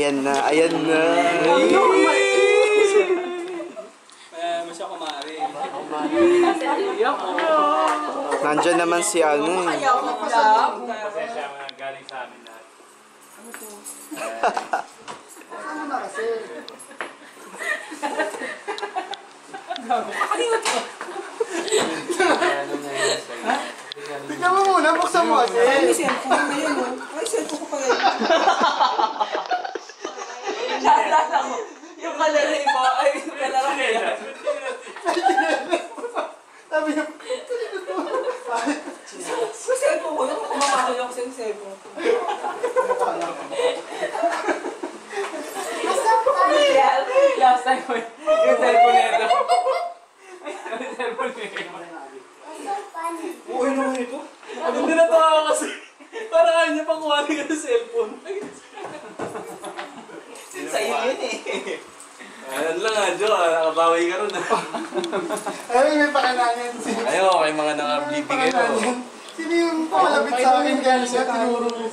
Ayan na, ayan na. Masya kumari. Nandyan naman si ano eh. Pasensya mo na galing sa amin lahat. Ano to? Ano na kasi? Tignan mo muna, buksan mo kasi. Ay, cellphone na yun, oh. Ay, cellphone ko pa yun. Naalala ko. Yung kalaray mo, ay, yung kalaray mo yan. Sabi niya, Yung cellphone ko, yung kumakakoy ako sa yung cellphone ko. Last time ko yung cellphone nito. Yung cellphone nito. buhay naman ito. Hindi natawa kasi. Parang kaya niya pang kuwari ka ng cellphone. Sa'yo yun eh. Ayan lang nga, Jo. Nakabawi ka ron. Ay, may pakananan. Ayaw, kay mga naka-bleeping kayo. Sino yung palapit sa akin kaya siya tinuro mo?